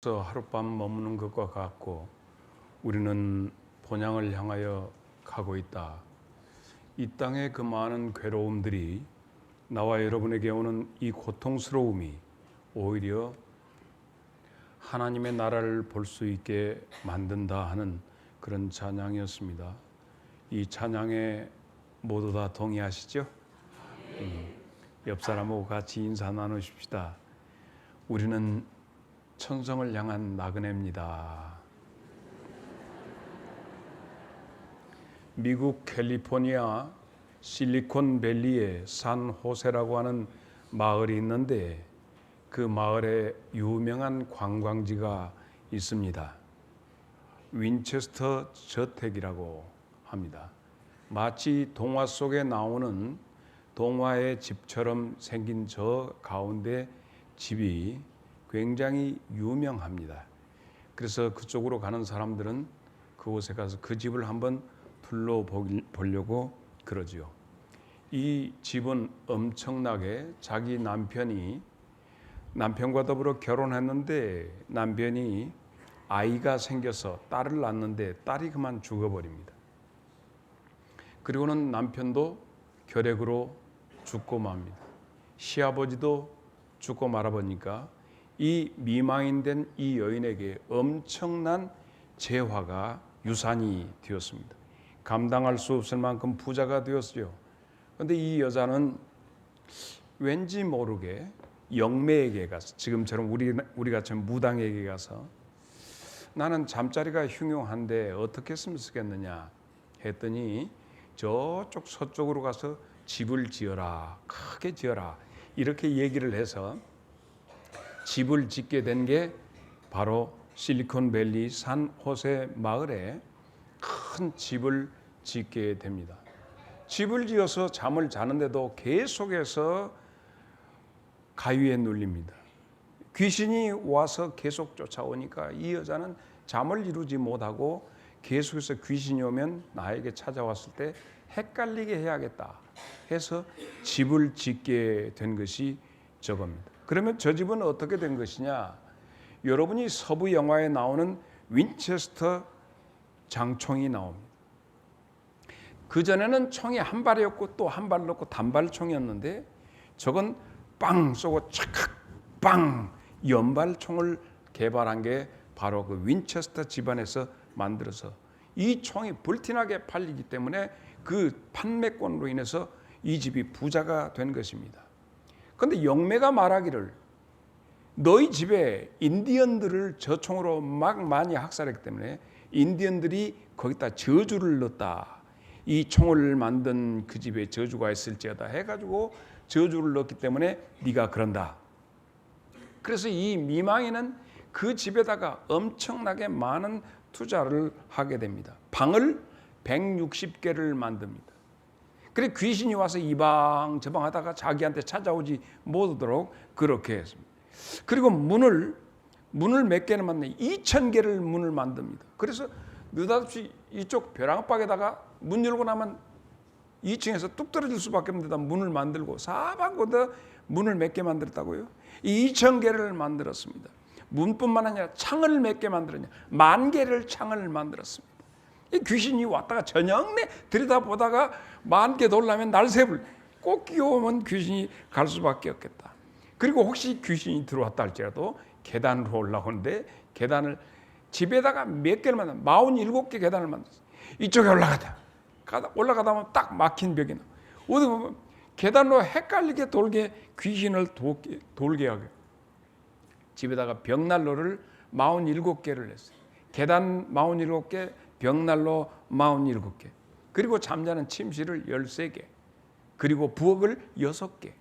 하룻밤 머무는 것과 같고 우리는 본향을 향하여 가고 있다. 이 땅의 그 많은 괴로움들이 나와 여러분에게 오는 이 고통스러움이 오히려 하나님의 나라를 볼 수 있게 만든다 하는 그런 찬양이었습니다. 이 찬양에 모두 다 동의하시죠? 옆 사람하고 같이 인사 나누십시다. 우리는 천성을 향한 나그네입니다. 미국 캘리포니아 실리콘밸리에 산 호세라고 하는 마을이 있는데 그 마을에 유명한 관광지가 있습니다. 윈체스터 저택이라고 합니다. 마치 동화 속에 나오는 동화의 집처럼 생긴 저 가운데 집이 굉장히 유명합니다. 그래서 그쪽으로 가는 사람들은 그곳에 가서 그 집을 한번 둘러보려고 그러지요. 이 집은 엄청나게 자기 남편과 더불어 결혼했는데 남편이 아이가 생겨서 딸을 낳는데 딸이 그만 죽어버립니다. 그리고는 남편도 결핵으로 죽고 맙니다. 시아버지도 죽고 말아보니까 이 미망인된 이 여인에게 엄청난 재화가 유산이 되었습니다. 감당할 수 없을 만큼 부자가 되었어요. 그런데 이 여자는 왠지 모르게 영매에게 가서, 지금처럼 우리같이 무당에게 가서 나는 잠자리가 흉흉한데 어떻게 했으면 좋겠느냐 했더니 저쪽 서쪽으로 가서 집을 지어라, 크게 지어라, 이렇게 얘기를 해서 집을 짓게 된 게 바로 실리콘밸리 산 호세 마을에 큰 집을 짓게 됩니다. 집을 지어서 잠을 자는데도 계속해서 가위에 눌립니다. 귀신이 와서 계속 쫓아오니까 이 여자는 잠을 이루지 못하고 계속해서 귀신이 오면 나에게 찾아왔을 때 헷갈리게 해야겠다 해서 집을 짓게 된 것이 저겁니다. 그러면 저 집은 어떻게 된 것이냐? 여러분이 서부 영화에 나오는 윈체스터 장총이 나옵니다. 그전에는 총이 한 발이었고 또 한 발 넣고 단발총이었는데 저건 빵 쏘고 착각 빵 연발총을 개발한 게 바로 그 윈체스터 집안에서 만들어서 이 총이 불티나게 팔리기 때문에 그 판매권으로 인해서 이 집이 부자가 된 것입니다. 그런데 영매가 말하기를 너희 집에 인디언들을 저 총으로 막 많이 학살했기 때문에 인디언들이 거기다 저주를 넣었다. 이 총을 만든 그 집에 저주가 있을지어다 해가지고 저주를 넣었기 때문에 네가 그런다. 그래서 이 미망이는 그 집에다가 엄청나게 많은 투자를 하게 됩니다. 방을 160개를 만듭니다. 그래 귀신이 와서 이 방 저 방 하다가 자기한테 찾아오지 못하도록 그렇게 했습니다. 그리고 문을 몇 개는 만드냐 2,000개를 문을 만듭니다. 그래서 느닷없이 이쪽 벼랑박에다가 문 열고 나면 2층에서 뚝 떨어질 수밖에 없는 데다 문을 만들고 사방마다 문을 몇 개 만들었다고요. 2,000개를 만들었습니다. 문뿐만 아니라 창을 몇 개 만들었냐 10,000개를 창을 만들었습니다. 이 귀신이 왔다가 저녁내 들여다보다가 10,000개 돌려면 날새불 꼭 끼워오면 귀신이 갈 수밖에 없겠다. 그리고 혹시 귀신이 들어왔다 할지라도 계단으로 올라오는데 계단을 집에다가 몇 개를 만들어 47개 계단을 만들었어요. 이쪽에 올라가다 보면 딱 막힌 벽이 나. 어디 보면 계단으로 헷갈리게 돌게 귀신을 돌게 하게. 집에다가 벽난로를 47개를 했어요. 계단 47개, 벽난로 47개. 그리고 잠자는 침실을 13개. 그리고 부엌을 6개.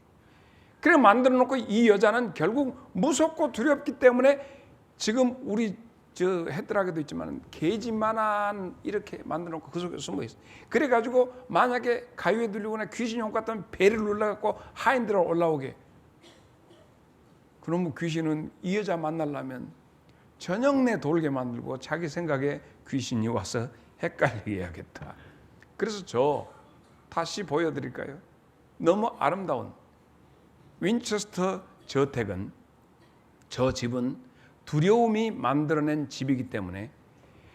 그래 만들어 놓고 이 여자는 결국 무섭고 두렵기 때문에 지금 우리 저 헤드락에도 있지만 개집만한 이렇게 만들어 놓고 그 속에 숨어 있어. 그래 가지고 만약에 가위에 눌리거나 귀신이 온 것 같으면 배를 눌러갖고 하인들을 올라오게. 그러면 귀신은 이 여자 만나려면 저녁 내 돌게 만들고 자기 생각에 귀신이 와서 헷갈리게 해야겠다. 그래서 저 다시 보여드릴까요? 너무 아름다운 윈체스터 저택은 저 집은 두려움이 만들어낸 집이기 때문에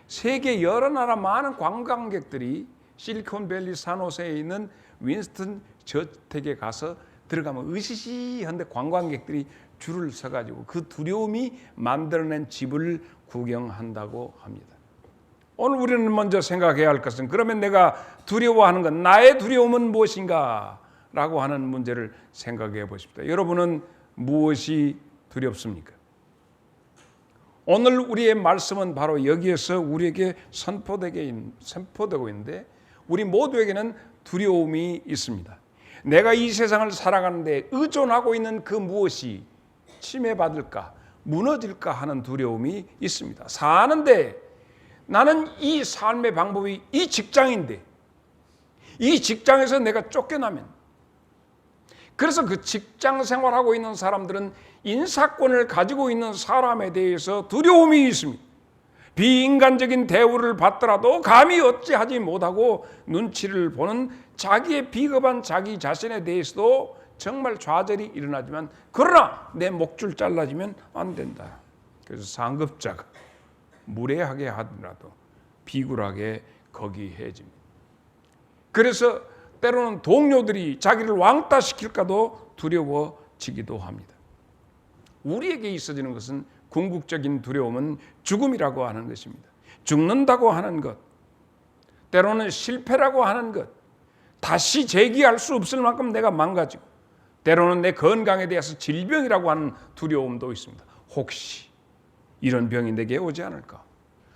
세계 여러 나라 많은 관광객들이 실리콘밸리 산호세에 있는 윈스턴 저택에 가서 들어가면 으시시한데 관광객들이 줄을 서가지고 그 두려움이 만들어낸 집을 구경한다고 합니다. 오늘 우리는 먼저 생각해야 할 것은 그러면 내가 두려워하는 것, 나의 두려움은 무엇인가? 라고 하는 문제를 생각해 보십시오. 여러분은 무엇이 두렵습니까? 오늘 우리의 말씀은 바로 여기에서 우리에게 선포되고 있는데 우리 모두에게는 두려움이 있습니다. 내가 이 세상을 살아가는데 의존하고 있는 그 무엇이 침해받을까, 무너질까 하는 두려움이 있습니다. 사는데 나는 이 삶의 방법이 이 직장인데 이 직장에서 내가 쫓겨나면, 그래서 그 직장 생활하고 있는 사람들은 인사권을 가지고 있는 사람에 대해서 두려움이 있습니다. 비인간적인 대우를 받더라도 감히 어찌하지 못하고 눈치를 보는 자기의 비겁한 자기 자신에 대해서도 정말 좌절이 일어나지만, 그러나 내 목줄 잘라지면 안 된다. 그래서 상급자가 무례하게 하더라도 비굴하게 거기해집니다. 그래서 때로는 동료들이 자기를 왕따시킬까도 두려워지기도 합니다. 우리에게 있어지는 것은 궁극적인 두려움은 죽음이라고 하는 것입니다. 죽는다고 하는 것, 때로는 실패라고 하는 것, 다시 재기할 수 없을 만큼 내가 망가지고, 때로는 내 건강에 대해서 질병이라고 하는 두려움도 있습니다. 혹시 이런 병이 내게 오지 않을까?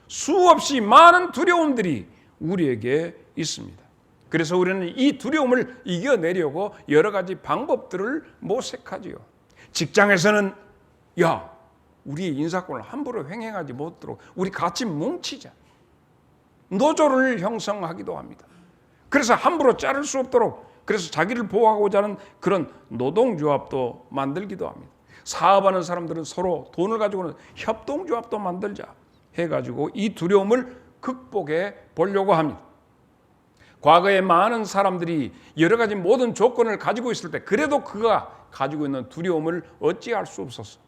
수없이 많은 두려움들이 우리에게 있습니다. 그래서 우리는 이 두려움을 이겨내려고 여러 가지 방법들을 모색하지요. 직장에서는 우리의 인사권을 함부로 횡행하지 못하도록 우리 같이 뭉치자. 노조를 형성하기도 합니다. 그래서 함부로 자를 수 없도록, 그래서 자기를 보호하고자 하는 그런 노동조합도 만들기도 합니다. 사업하는 사람들은 서로 돈을 가지고는 협동조합도 만들자 해가지고 이 두려움을 극복해 보려고 합니다. 과거에 많은 사람들이 여러 가지 모든 조건을 가지고 있을 때 그래도 그가 가지고 있는 두려움을 어찌할 수 없었어.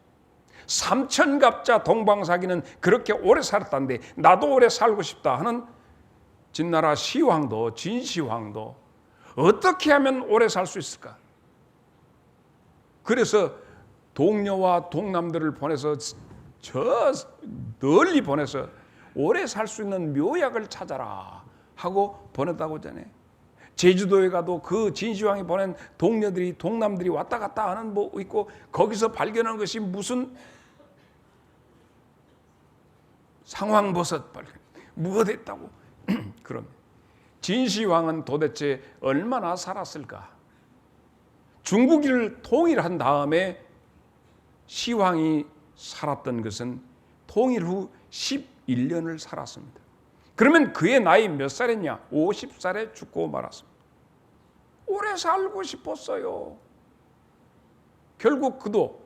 삼천갑자 동방사기는 그렇게 오래 살았다는데 나도 오래 살고 싶다 하는 진나라 시황도, 진시황도 어떻게 하면 오래 살 수 있을까? 그래서 동료와 동남들을 보내서 저 널리 보내서 오래 살 수 있는 묘약을 찾아라 하고 보냈다고 하잖아요. 제주도에 가도 그 진시황이 보낸 동료들이, 동남들이 왔다 갔다 하는 뭐 있고, 거기서 발견한 것이 무슨 상황버섯 발견, 뭐가 됐다고. 그럼 진시황은 도대체 얼마나 살았을까? 중국을 통일한 다음에 시황이 살았던 것은 통일 후 11년을 살았습니다. 그러면 그의 나이 몇 살이냐? 50살에 죽고 말았습니다. 오래 살고 싶었어요. 결국 그도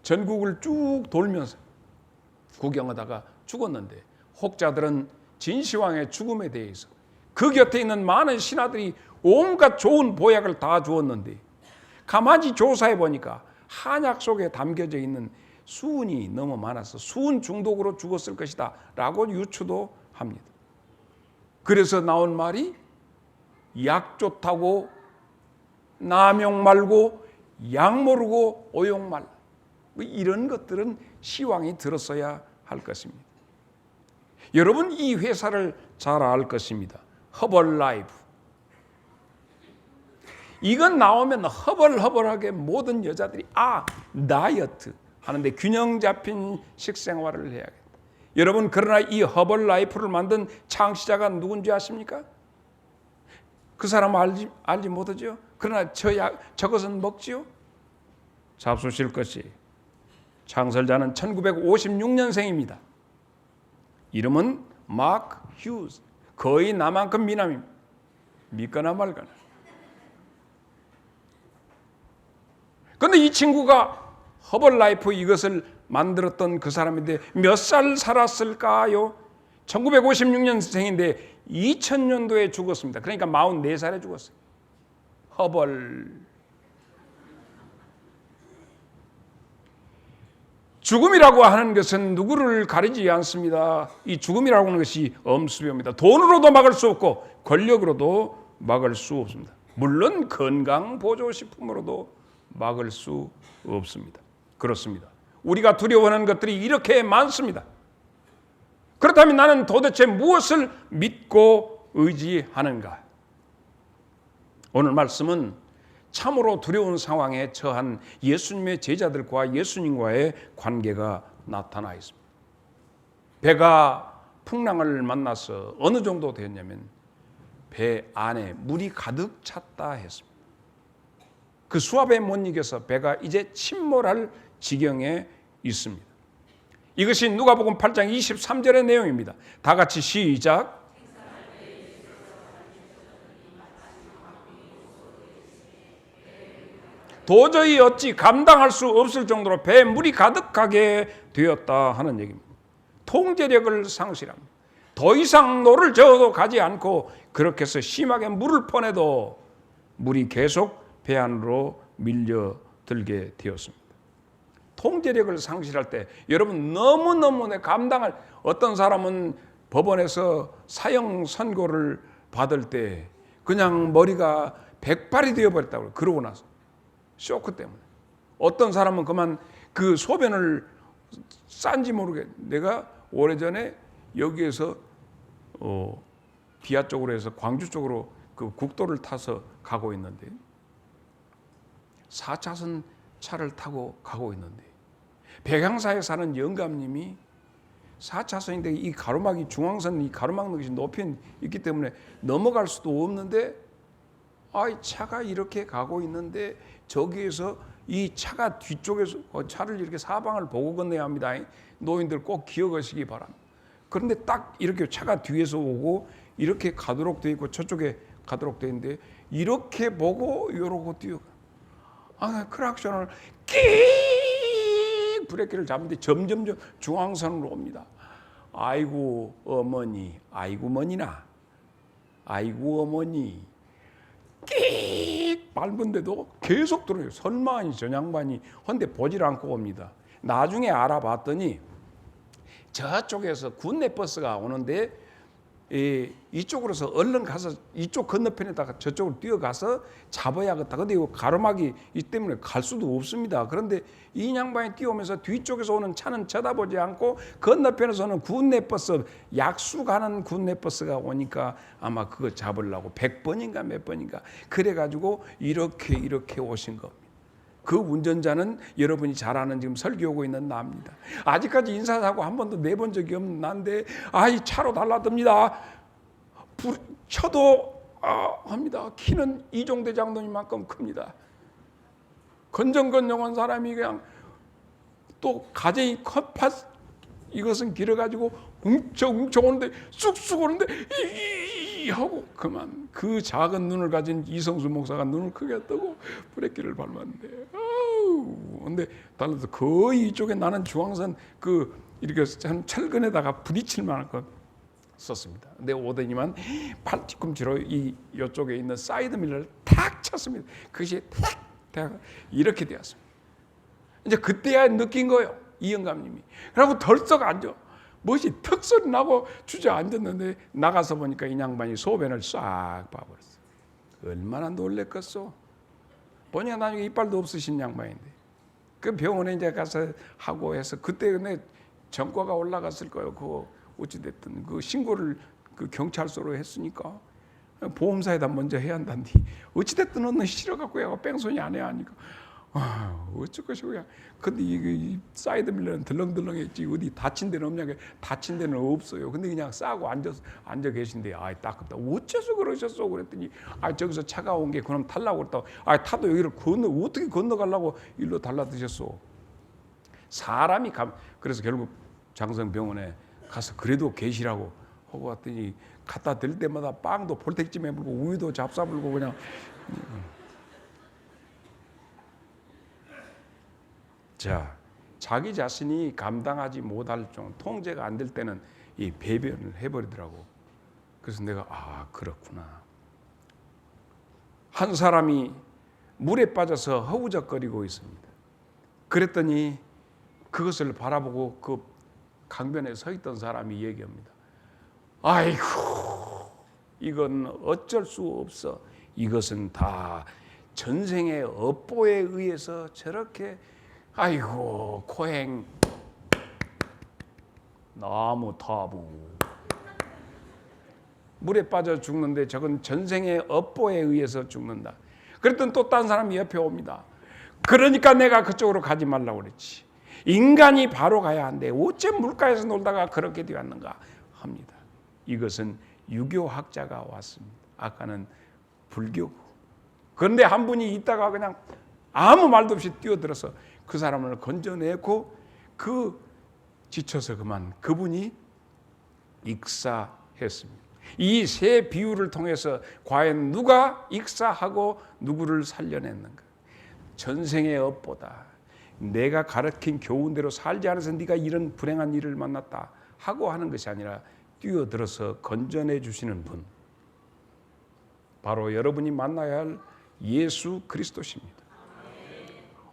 전국을 쭉 돌면서 구경하다가 죽었는데, 혹자들은 진시황의 죽음에 대해서 그 곁에 있는 많은 신하들이 온갖 좋은 보약을 다 주었는데 가만히 조사해 보니까 한약 속에 담겨져 있는 수은이 너무 많아서 수은 중독으로 죽었을 것이다 라고 유추도 합니다. 그래서 나온 말이 약 좋다고 남용 말고 약 모르고 오용 말라. 이런 것들은 시황이 들었어야 할 것입니다. 여러분 이 회사를 잘 알 것입니다. 허벌라이프. 이건 나오면 허벌허벌하게 모든 여자들이 다이어트 하는데 균형 잡힌 식생활을 해야겠다. 여러분 그러나 이 허벌라이프를 만든 창시자가 누군지 아십니까? 그 사람 알지 못하죠? 그러나 저것은 먹지요? 잡수실 것이 창설자는 1956년생입니다. 이름은 마크 휴즈. 거의 나만큼 미남입니다. 믿거나 말거나. 그런데 이 친구가 허벌라이프 이것을 만들었던 그 사람인데 몇 살 살았을까요? 1956년생인데 2000년도에 죽었습니다. 그러니까 44살에 죽었어요. 허벌. 죽음이라고 하는 것은 누구를 가리지 않습니다. 이 죽음이라고 하는 것이 엄수료입니다. 돈으로도 막을 수 없고 권력으로도 막을 수 없습니다. 물론 건강보조식품으로도 막을 수 없습니다. 그렇습니다. 우리가 두려워하는 것들이 이렇게 많습니다. 그렇다면 나는 도대체 무엇을 믿고 의지하는가? 오늘 말씀은 참으로 두려운 상황에 처한 예수님의 제자들과 예수님과의 관계가 나타나 있습니다. 배가 풍랑을 만나서 어느 정도 되었냐면 배 안에 물이 가득 찼다 했습니다. 그 수압에 못 이겨서 배가 이제 침몰할 지경에 있습니다. 이것이 누가복음 8장 23절의 내용입니다. 다 같이 시작. 도저히 어찌 감당할 수 없을 정도로 배에 물이 가득하게 되었다 하는 얘기입니다. 통제력을 상실합니다. 더 이상 노를 저어도 가지 않고 그렇게 해서 심하게 물을 퍼내도 물이 계속 배 안으로 밀려들게 되었습니다. 통제력을 상실할 때 여러분 너무너무 감당할, 어떤 사람은 법원에서 사형 선고를 받을 때 그냥 머리가 백발이 되어버렸다고 그러고 나서 쇼크 때문에. 어떤 사람은 그만 그 소변을 싼지 모르게. 내가 오래전에 여기에서 비아 쪽으로 해서 광주 쪽으로 그 국도를 타서 가고 있는데 4차선 차를 타고 가고 있는데 백양사에 사는 영감님이 4차선인데 이 가로막이 중앙선 이 가로막 것이 높이 있기 때문에 넘어갈 수도 없는데 차가 이렇게 가고 있는데 저기에서 이 차가 뒤쪽에서 차를 이렇게 사방을 보고 건너야 합니다. 노인들 꼭 기억하시기 바랍니다. 그런데 딱 이렇게 차가 뒤에서 오고 이렇게 가도록 되어 있고 저쪽에 가도록 되어 있는데 이렇게 보고 이러고 뛰어가. 크락션을 끽 브레이크를 잡는데 점점 중앙선으로 옵니다. 아이고 어머니, 아이고 머니나, 아이고 어머니. 끽 밟은데도 계속 들어요. 설마 저 양반이 헌데 보질 않고 옵니다. 나중에 알아봤더니 저쪽에서 군내 버스가 오는데 이쪽으로서 얼른 가서 이쪽 건너편에다가 저쪽으로 뛰어가서 잡아야겠다. 근데 이거 가로막이 이 때문에 갈 수도 없습니다. 그런데 이 양반이 뛰어오면서 뒤쪽에서 오는 차는 쳐다보지 않고 건너편에서는 군내 버스, 약수 가는 군내 버스가 오니까 아마 그거 잡으려고 100번인가 몇 번인가 그래가지고 이렇게 오신 겁니다. 그 운전자는 여러분이 잘 아는 지금 설교하고 있는 나입니다. 아직까지 인사하고 한 번도 내본 적이 없는 나인데 이 차로 달라듭니다. 쳐도 합니다. 키는 이종대 장로님만큼 큽니다. 건정건정한 사람이 그냥 또 가재이 컵팥 이것은 길어가지고 웅쳐 오는데 쑥쑥 오는데 이 하고 그만 그 작은 눈을 가진 이성수 목사가 눈을 크게 뜨고 브레이크를 밟았는데 근데 달라서 거의 이쪽에 나는 중앙선 그 이렇게 한 철근에다가 부딪힐 만한 거 썼습니다. 근데 오더니만 팔 뒤꿈치로 이쪽에 있는 사이드 밀러를 탁 쳤습니다. 그것이 탁 이렇게 되었습니다. 이제 그때야 느낀 거예요. 이 영감님이. 그리고 덜썩 앉아. 무엇이 턱 소리 나고 주저앉았는데 나가서 보니까 이 양반이 소변을 싹 봐버렸어. 얼마나 놀랬겠어. 보니까 나중에 이빨도 없으신 양반인데 그 병원에 이제 가서 하고 해서 그때 근데 전과가 올라갔을 거예요. 그거 어찌됐든 그 신고를 그 경찰서로 했으니까 보험사에다 먼저 해야 한다는데 어찌됐든 너는 싫어갖고 얘가 뺑소니 안 해야 하니까 어쩔 것이고야. 근데 이 사이드 밀러는 덜렁덜렁했지 어디 다친 데는 없냐? 다친 데는 없어요. 근데 그냥 싸고 앉아 계신데 따갑다. 어째서 그러셨어? 그랬더니 저기서 차가 온 게 그럼 타려고 그랬다고. 타도 여기를 어떻게 건너가려고 일로 달라드셨어? 사람이 그래서 결국 장성병원에 가서 그래도 계시라고 하고 왔더니 갖다 댈 때마다 빵도 볼택찜에 불고 우유도 잡사 불고 그냥. 자, 자기 자신이 감당하지 못할 정도 통제가 안 될 때는 이 배변을 해버리더라고. 그래서 내가 그렇구나. 한 사람이 물에 빠져서 허우적거리고 있습니다. 그랬더니 그것을 바라보고 그 강변에 서 있던 사람이 얘기합니다. 아이고, 이건 어쩔 수 없어. 이것은 다 전생의 업보에 의해서 저렇게, 아이고, 코행 나무 타부 물에 빠져 죽는데 저건 전생의 업보에 의해서 죽는다. 그랬더니 또 딴 사람이 옆에 옵니다. 그러니까 내가 그쪽으로 가지 말라고 그랬지. 인간이 바로 가야 한대. 어째 물가에서 놀다가 그렇게 되었는가 합니다. 이것은 유교학자가 왔습니다. 아까는 불교고. 그런데 한 분이 있다가 그냥 아무 말도 없이 뛰어들어서 그 사람을 건져내고 지쳐서 그만 그분이 익사했습니다. 이 세 비유를 통해서 과연 누가 익사하고 누구를 살려냈는가? 전생의 업보다 내가 가르친 교훈대로 살지 않아서 네가 이런 불행한 일을 만났다 하고 하는 것이 아니라 뛰어들어서 건져내 주시는 분, 바로 여러분이 만나야 할 예수 그리스도십니다.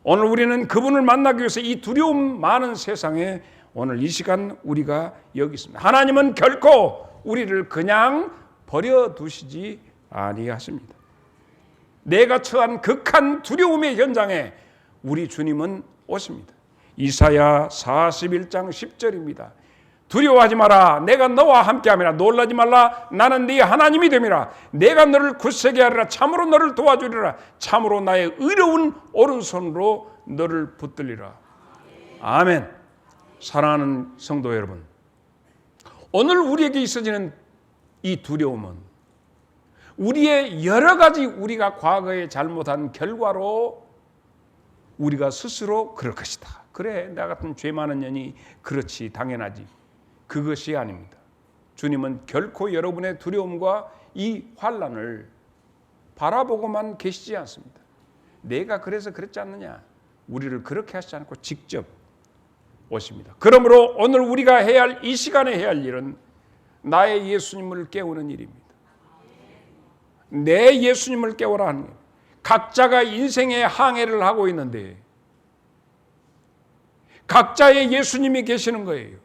오늘 우리는 그분을 만나기 위해서 이 두려움 많은 세상에 오늘 이 시간 우리가 여기 있습니다. 하나님은 결코 우리를 그냥 버려두시지 아니하십니다. 내가 처한 극한 두려움의 현장에 우리 주님은 오십니다. 이사야 41장 10절입니다. 두려워하지 마라. 내가 너와 함께함이라. 놀라지 말라. 나는 네 하나님이 됨이라. 내가 너를 굳세게 하리라. 참으로 너를 도와주리라. 참으로 나의 의로운 오른손으로 너를 붙들리라. 아멘. 사랑하는 성도 여러분, 오늘 우리에게 있어지는 이 두려움은 우리의 여러 가지 우리가 과거에 잘못한 결과로 우리가 스스로 그럴 것이다. 그래, 나 같은 죄 많은 년이 그렇지, 당연하지. 그것이 아닙니다. 주님은 결코 여러분의 두려움과 이 환난을 바라보고만 계시지 않습니다. 내가 그래서 그랬지 않느냐, 우리를 그렇게 하시지 않고 직접 오십니다. 그러므로 오늘 우리가 해야 할, 이 시간에 해야 할 일은 나의 예수님을 깨우는 일입니다. 내 예수님을 깨우라 하는 일. 각자가 인생의 항해를 하고 있는데 각자의 예수님이 계시는 거예요.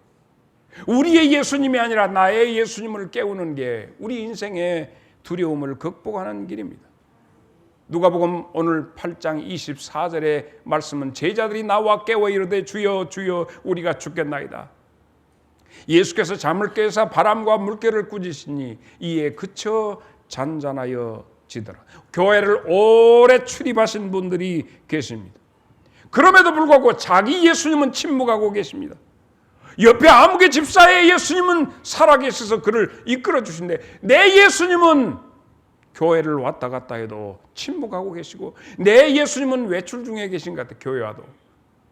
우리의 예수님이 아니라 나의 예수님을 깨우는 게 우리 인생의 두려움을 극복하는 길입니다. 누가복음 오늘 8장 24절의 말씀은 제자들이 나와 깨워 이르되 주여 주여 우리가 죽겠나이다. 예수께서 잠을 깨사 바람과 물결을 꾸짖으시니 이에 그쳐 잔잔하여 지더라. 교회를 오래 출입하신 분들이 계십니다. 그럼에도 불구하고 자기 예수님은 침묵하고 계십니다. 옆에 아무개 집사의 예수님은 살아계셔서 그를 이끌어 주신데 내 예수님은 교회를 왔다 갔다 해도 침묵하고 계시고 내 예수님은 외출 중에 계신 것 같아. 교회 와도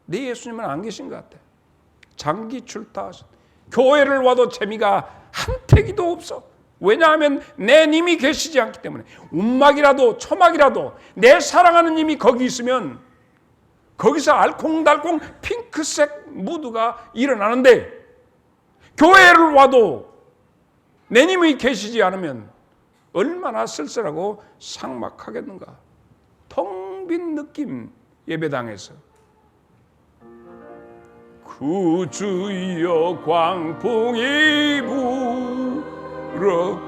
내 예수님은 안 계신 것 같아. 장기 출타하신, 교회를 와도 재미가 한태기도 없어. 왜냐하면 내 님이 계시지 않기 때문에. 움막이라도 초막이라도 내 사랑하는 님이 거기 있으면 거기서 알콩달콩 핑크색 무드가 일어나는데 교회를 와도 내 님이 계시지 않으면 얼마나 쓸쓸하고 삭막하겠는가. 텅 빈 느낌. 예배당에서 구주여 광풍이 불어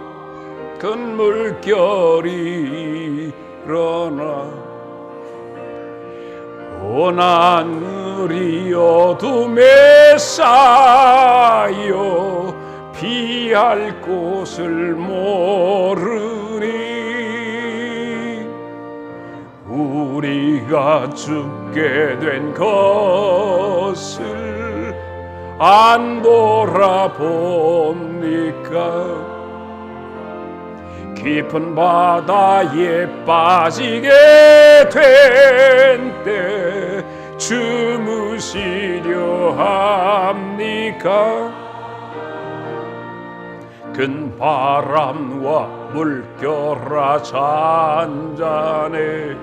큰 물결이 일어나 온 하늘이 어둠에 쌓여 피할 곳을 모르니 우리가 죽게 된 것을 안 돌아봅니까? 깊은 바다에 빠지게 된 때 주무시려 합니까? 큰 바람과 물결아 잔잔해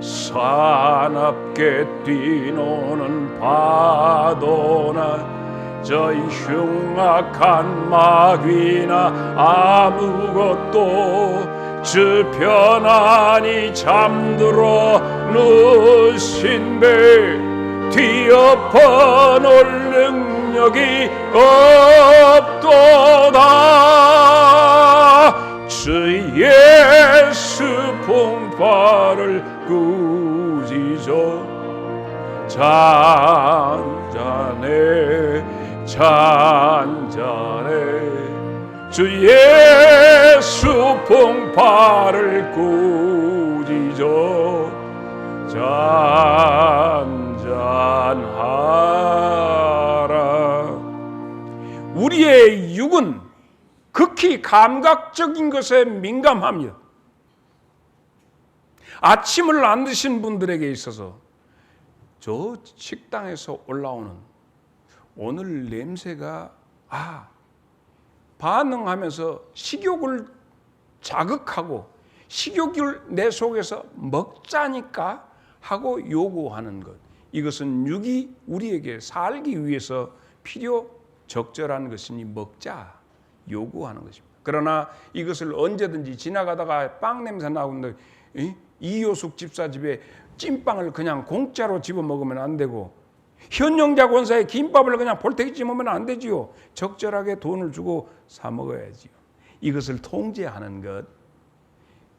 사납게 뛰노는 파도나 저 흉악한 마귀나 아무것도 주 편안히 잠들어 누신데 뒤엎어 놓을 능력이 없도다. 주 예수 봉파를 꾸짖어 잔잔해 잔잔해. 주 예수 봉파를 꾸짖어 잔잔하라. 우리의 육은 극히 감각적인 것에 민감합니다. 아침을 안 드신 분들에게 있어서 저 식당에서 올라오는 오늘 냄새가 반응하면서 식욕을 자극하고 식욕을 내 속에서 먹자니까 하고 요구하는 것, 이것은 육이 우리에게 살기 위해서 필요 적절한 것이니 먹자 요구하는 것입니다. 그러나 이것을 언제든지 지나가다가 빵 냄새 나오는데 이효숙 집사 집에 찐빵을 그냥 공짜로 집어 먹으면 안 되고 현영자 권사의 김밥을 그냥 볼테기 집으면 안 되지요. 적절하게 돈을 주고 사 먹어야지요. 이것을 통제하는 것,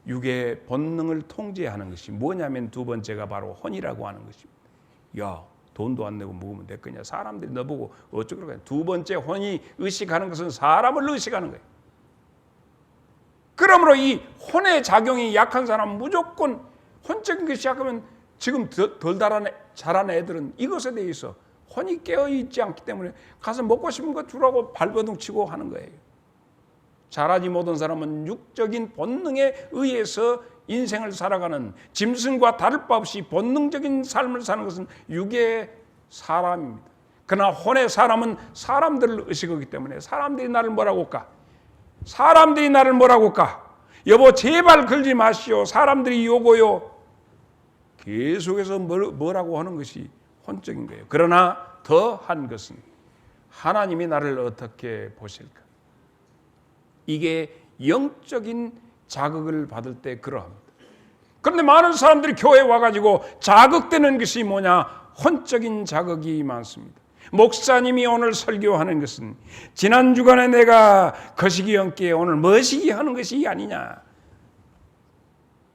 육의 본능을 통제하는 것이 뭐냐면 두 번째가 바로 혼이라고 하는 것입니다. 야, 돈도 안 내고 먹으면 될 거냐. 사람들이 너보고 어쩌고 그래. 두 번째 혼이 의식하는 것은 사람을 의식하는 거예요. 그러므로 이 혼의 작용이 약한 사람은 무조건 혼적인 것이 약하면 지금 덜 자란 애들은 이것에 대해서 혼이 깨어있지 않기 때문에 가서 먹고 싶은 거 주라고 발버둥 치고 하는 거예요. 자라지 못한 사람은 육적인 본능에 의해서 인생을 살아가는, 짐승과 다를 바 없이 본능적인 삶을 사는 것은 육의 사람입니다. 그러나 혼의 사람은 사람들을 의식하기 때문에 사람들이 나를 뭐라고 할까? 사람들이 나를 뭐라고 할까? 여보 제발 그러지 마시오. 사람들이 요거요. 계속해서 뭐라고 하는 것이 혼적인 거예요. 그러나 더한 것은 하나님이 나를 어떻게 보실까? 이게 영적인 자극을 받을 때 그러합니다. 그런데 많은 사람들이 교회에 와가지고 자극되는 것이 뭐냐? 혼적인 자극이 많습니다. 목사님이 오늘 설교하는 것은 지난 주간에 내가 거시기 형께 오늘 머시기 하는 것이 아니냐?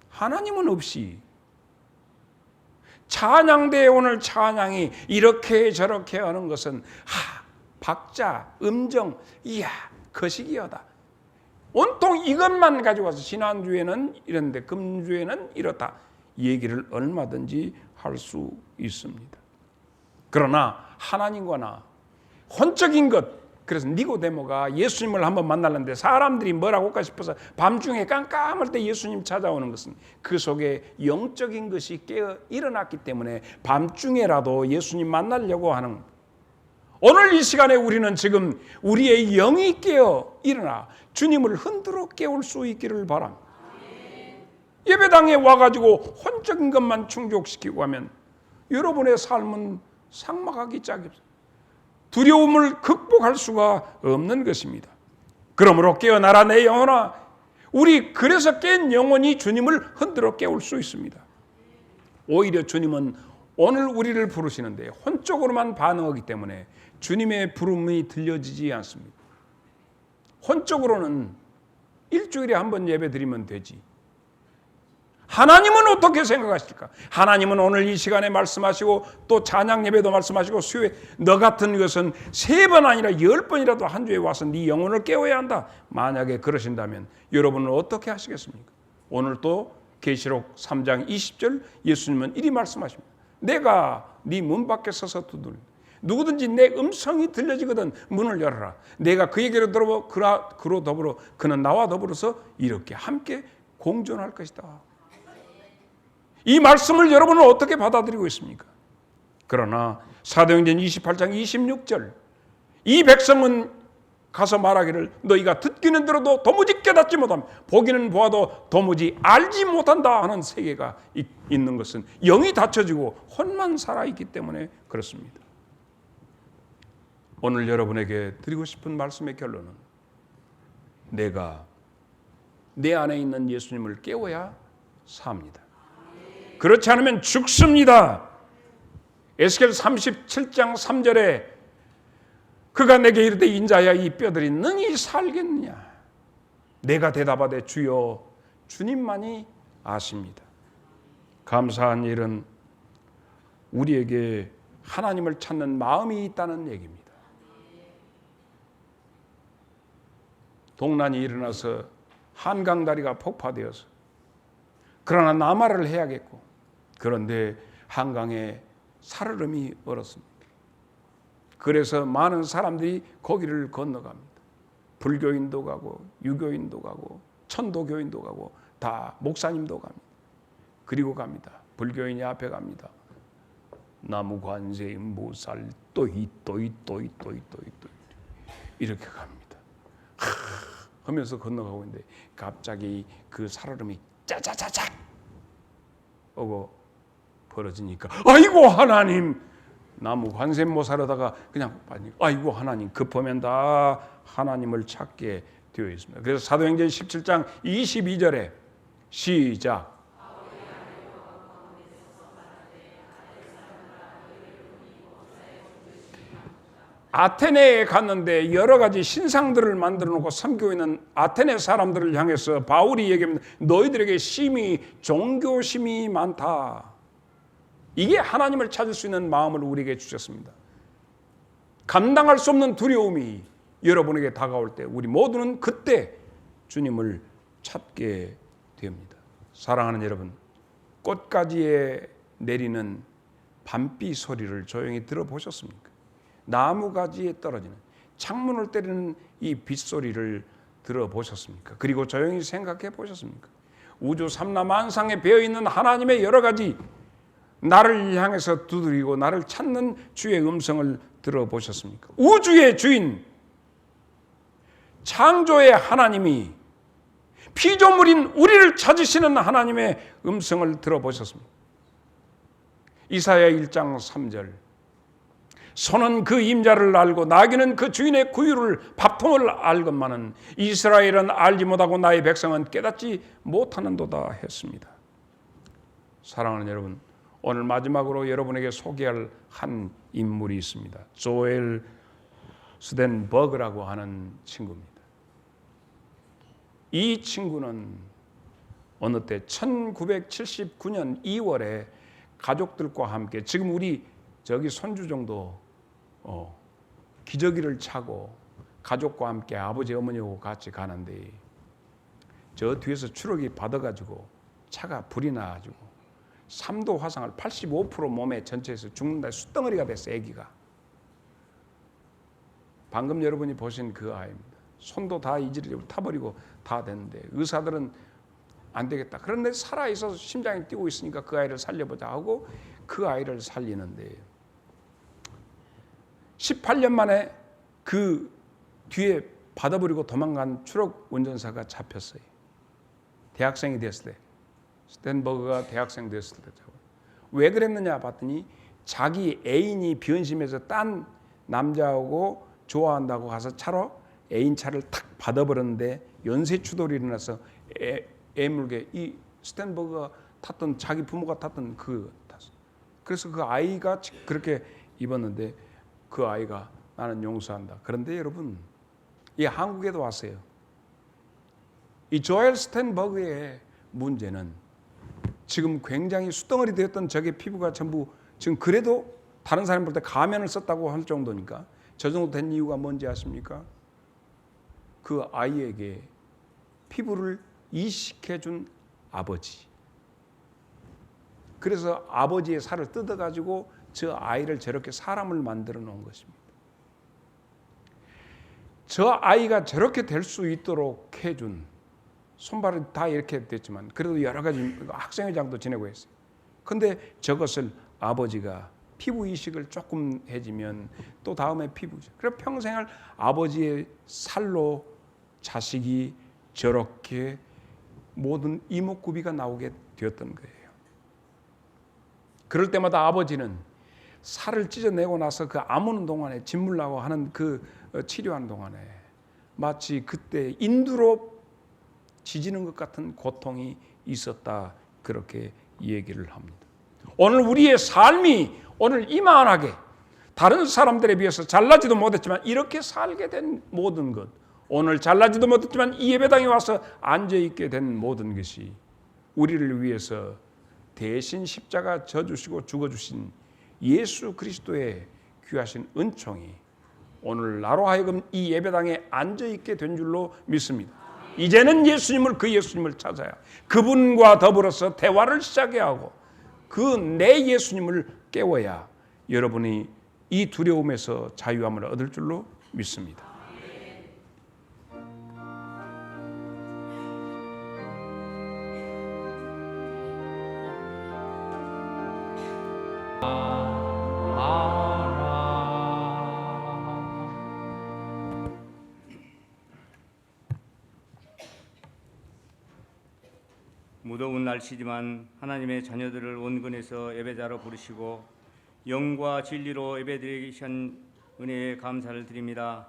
하나님은 없이 찬양대에 오늘 찬양이 이렇게 저렇게 하는 것은 박자, 음정, 이야 거시기하다. 온통 이것만 가지고 와서 지난주에는 이런데 금주에는 이렇다. 얘기를 얼마든지 할 수 있습니다. 그러나 하나님과 나 혼적인 것, 그래서 니고데모가 예수님을 한번 만나려는데 사람들이 뭐라고 할까 싶어서 밤중에 깜깜할 때 예수님 찾아오는 것은 그 속에 영적인 것이 깨어 일어났기 때문에 밤중에라도 예수님 만나려고 하는, 오늘 이 시간에 우리는 지금 우리의 영이 깨어 일어나 주님을 흔들어 깨울 수 있기를 바랍니다. 예배당에 와가지고 혼적인 것만 충족시키고 하면 여러분의 삶은 삭막하기 짝이 없습니다. 두려움을 극복할 수가 없는 것입니다. 그러므로 깨어나라 내 영혼아. 우리 그래서 깬 영혼이 주님을 흔들어 깨울 수 있습니다. 오히려 주님은 오늘 우리를 부르시는데 혼적으로만 반응하기 때문에 주님의 부름이 들려지지 않습니다. 혼적으로는 일주일에 한 번 예배 드리면 되지. 하나님은 어떻게 생각하실까? 하나님은 오늘 이 시간에 말씀하시고 또 찬양 예배도 말씀하시고 수요에 너 같은 것은 3번 아니라 10번이라도 한 주에 와서 네 영혼을 깨워야 한다. 만약에 그러신다면 여러분은 어떻게 하시겠습니까? 오늘 또 계시록 3장 20절 예수님은 이리 말씀하십니다. 내가 네 문 밖에 서서 두드린다. 누구든지 내 음성이 들려지거든 문을 열어라. 내가 그에게로 그로 더불어 그는 나와 더불어서 이렇게 함께 공존할 것이다. 이 말씀을 여러분은 어떻게 받아들이고 있습니까? 그러나 사도행전 28장 26절 이 백성은 가서 말하기를 너희가 듣기는 들어도 도무지 깨닫지 못함 보기는 보아도 도무지 알지 못한다 하는 세계가 있는 것은 영이 닫혀지고 혼만 살아있기 때문에 그렇습니다. 오늘 여러분에게 드리고 싶은 말씀의 결론은 내가 내 안에 있는 예수님을 깨워야 삽니다. 그렇지 않으면 죽습니다. 에스겔 37장 3절에 그가 내게 이르되 인자야 이 뼈들이 능히 살겠느냐. 내가 대답하되 주여 주님만이 아십니다. 감사한 일은 우리에게 하나님을 찾는 마음이 있다는 얘기입니다. 동난이 일어나서 한강다리가 폭파되어서 그러나 남하를 해야겠고 그런데 한강에 살얼음이 얼었습니다. 그래서 많은 사람들이 거기를 건너갑니다. 불교인도 가고 유교인도 가고 천도교인도 가고 다 목사님도 갑니다. 그리고 갑니다. 불교인이 앞에 갑니다. 나무 관세음 모살 또이 이렇게 갑니다. 하면서 건너가고 있는데 갑자기 그 살얼음이 짜자자작 오고 벌어지니까 아이고 하나님, 나무 관세음모살 하다가 그냥 아이고 하나님, 급하면 다 하나님을 찾게 되어 있습니다. 그래서 사도행전 17장 22절에 시작. 아테네에 갔는데 여러 가지 신상들을 만들어 놓고 섬기고 있는 아테네 사람들을 향해서 바울이 얘기합니다. 너희들에게 종교심이 많다. 이게 하나님을 찾을 수 있는 마음을 우리에게 주셨습니다. 감당할 수 없는 두려움이 여러분에게 다가올 때 우리 모두는 그때 주님을 찾게 됩니다. 사랑하는 여러분, 꽃가지에 내리는 밤비 소리를 조용히 들어보셨습니까? 나무가지에 떨어지는 창문을 때리는 이 빗소리를 들어보셨습니까? 그리고 조용히 생각해 보셨습니까? 우주 삼라만상에 배어있는 하나님의 여러 가지 나를 향해서 두드리고 나를 찾는 주의 음성을 들어보셨습니까? 우주의 주인 창조의 하나님이 피조물인 우리를 찾으시는 하나님의 음성을 들어보셨습니까? 이사야 1장 3절 소는 그 임자를 알고 나귀는 그 주인의 구유를 밥통을 알건만은 이스라엘은 알지 못하고 나의 백성은 깨닫지 못하는도다 했습니다. 사랑하는 여러분, 오늘 마지막으로 여러분에게 소개할 한 인물이 있습니다. 조엘 스덴버그라고 하는 친구입니다. 이 친구는 어느 때 1979년 2월에 가족들과 함께 지금 우리 저기 손주 정도 기저귀를 차고 가족과 함께 아버지 어머니하고 같이 가는데 저 뒤에서 추락이 받아가지고 차가 불이 나가지고 3도 화상을 85% 몸에 전체에서 죽는다. 숯덩어리가 됐어. 아기가. 방금 여러분이 보신 그 아이입니다. 손도 다 이질을 타버리고 다 됐는데 의사들은 안 되겠다. 그런데 살아있어서 심장이 뛰고 있으니까 그 아이를 살려보자 하고 그 아이를 살리는데 18년 만에 그 뒤에 받아버리고 도망간 트럭 운전사가 잡혔어요. 대학생이 됐을 때, 스탠버그가 대학생 됐을 때. 왜 그랬느냐 봤더니 자기 애인이 변심해서 딴 남자하고 좋아한다고 가서 차로 애인 차를 탁 받아버렸는데 연쇄 추돌이 일어나서 애물게 이 스탠버그가 탔던 자기 부모가 탔던 그래서 그 아이가 그렇게 입었는데 그 아이가 나는 용서한다. 그런데 여러분, 이 한국에도 왔어요. 이 조엘 스탠버그의 문제는 지금 굉장히 숯덩어리 되었던 저게 피부가 전부 지금 그래도 다른 사람 볼 때 가면을 썼다고 할 정도니까 저 정도 된 이유가 뭔지 아십니까? 그 아이에게 피부를 이식해준 아버지. 그래서 아버지의 살을 뜯어가지고 저 아이를 저렇게 사람을 만들어 놓은 것입니다. 저 아이가 저렇게 될 수 있도록 해준 손발은 다 이렇게 됐지만 그래도 여러 가지 학생회장도 지내고 했어요. 그런데 저것을 아버지가 피부 이식을 조금 해주면 또 다음에 피부 이식. 그래서 평생을 아버지의 살로 자식이 저렇게 모든 이목구비가 나오게 되었던 거예요. 그럴 때마다 아버지는 살을 찢어내고 나서 그 아무는 동안에 짓물라고 하는 그 치료하는 동안에 마치 그때 인두로 지지는 것 같은 고통이 있었다. 그렇게 얘기를 합니다. 오늘 우리의 삶이 오늘 이만하게 다른 사람들에 비해서 잘나지도 못했지만 이렇게 살게 된 모든 것, 오늘 잘나지도 못했지만 이 예배당에 와서 앉아있게 된 모든 것이 우리를 위해서 대신 십자가 져주시고 죽어주신 예수 그리스도의 귀하신 은총이 오늘 나로 하여금 이 예배당에 앉아있게 된 줄로 믿습니다. 이제는 그 예수님을 찾아야 그분과 더불어서 대화를 시작해야 하고 그 내 예수님을 깨워야 여러분이 이 두려움에서 자유함을 얻을 줄로 믿습니다. 무더운 날씨지만 하나님의 자녀들을 온건에서 예배자로 부르시고 영과 진리로 예배드리신 은혜에 감사를 드립니다.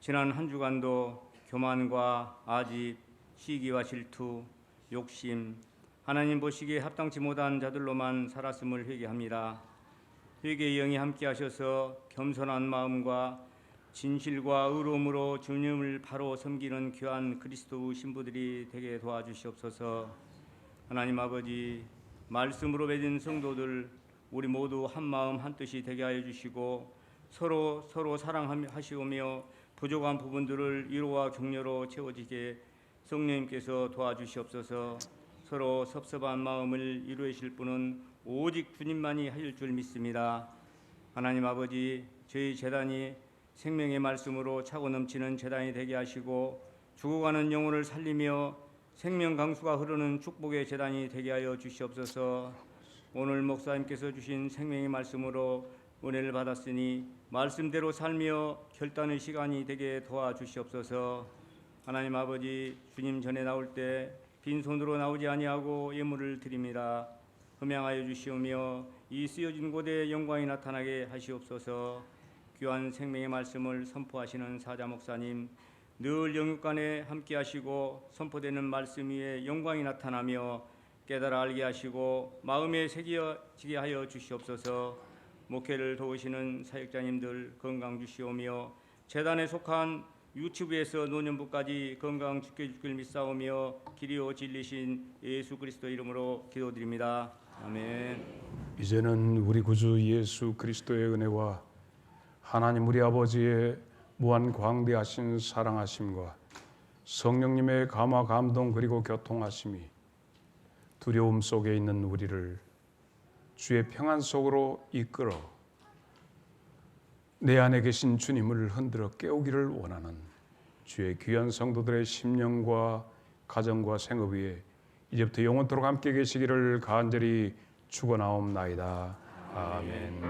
지난 한 주간도 교만과 아집, 시기와 질투, 욕심, 하나님 보시기에 합당치 못한 자들로만 살았음을 회개합니다. 회개의 영이 함께 하셔서 겸손한 마음과 진실과 의로움으로 주님을 바로 섬기는 귀한 그리스도 신부들이 되게 도와주시옵소서. 하나님 아버지, 말씀으로 맺은 성도들 우리 모두 한 마음 한 뜻이 되게 하여 주시고 서로 사랑하시오며 부족한 부분들을 위로와 격려로 채워지게 성령님께서 도와주시옵소서. 서로 섭섭한 마음을 이루실 분은 오직 주님만이 하실 줄 믿습니다. 하나님 아버지, 저희 제단이 생명의 말씀으로 차고 넘치는 제단이 되게 하시고 죽어가는 영혼을 살리며 생명 강수가 흐르는 축복의 제단이 되게 하여 주시옵소서. 오늘 목사님께서 주신 생명의 말씀으로 은혜를 받았으니 말씀대로 살며 결단의 시간이 되게 도와주시옵소서. 하나님 아버지, 주님 전에 나올 때 빈손으로 나오지 아니하고 예물을 드립니다. 흠양하여 주시오며 이 쓰여진 곳에 영광이 나타나게 하시옵소서. 귀한 생명의 말씀을 선포하시는 사자 목사님, 늘 영육간에 함께 하시고 선포되는 말씀 위에 영광이 나타나며 깨달아 알게 하시고 마음에 새겨지게 하여 주시옵소서. 목회를 도우시는 사역자님들 건강 주시오며 제단에 속한 유튜브에서 노년부까지 건강 지켜주길 믿사오며 길이요 진리신 예수 그리스도 이름으로 기도드립니다. 아멘. 이제는 우리 구주 예수 그리스도의 은혜와 하나님 우리 아버지의 무한 광대하신 사랑하심과 성령님의 감화 감동 그리고 교통하심이 두려움 속에 있는 우리를 주의 평안 속으로 이끌어 내 안에 계신 주님을 흔들어 깨우기를 원하는 주의 귀한 성도들의 심령과 가정과 생업 위에 이제부터 영원토록 함께 계시기를 간절히 축원하옵나이다. 아멘.